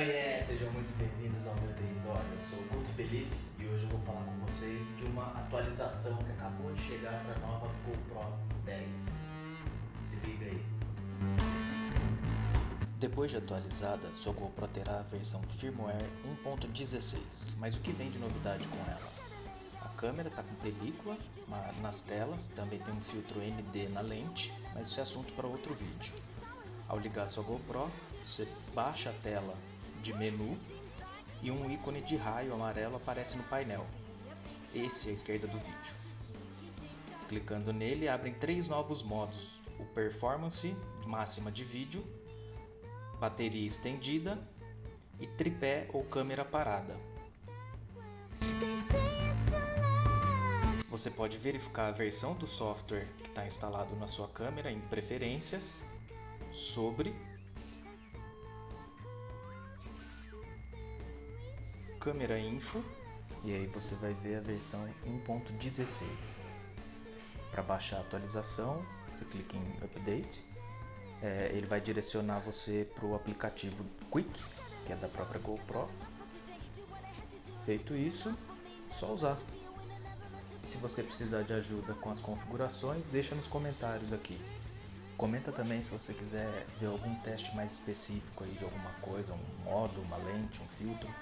Sejam muito bem-vindos ao meu território. Eu sou o Guto Felipe e hoje eu vou falar com vocês de uma atualização que acabou de chegar para a nova GoPro 10. Se liga aí. Depois de atualizada, sua GoPro terá a versão firmware 1.16. Mas o que vem de novidade com ela? A câmera está com película nas telas, também tem um filtro ND na lente, mas isso é assunto para outro vídeo. Ao ligar sua GoPro, você baixa a tela de menu e um ícone de raio amarelo aparece no painel. Esse é a esquerda do vídeo. Clicando nele, abrem 3 novos modos: o Performance máxima de vídeo, bateria estendida e tripé ou câmera parada. Você pode verificar a versão do software que está instalado na sua câmera em Preferências, Sobre, Câmera Info, e aí você vai ver a versão 1.16. Para baixar a atualização, você clica em Update. Ele vai direcionar você para o aplicativo Quick, que é da própria GoPro. Feito isso, só usar. E se você precisar de ajuda com as configurações, deixa nos comentários aqui. Comenta também se você quiser ver algum teste mais específico aí de alguma coisa, um modo, uma lente, um filtro.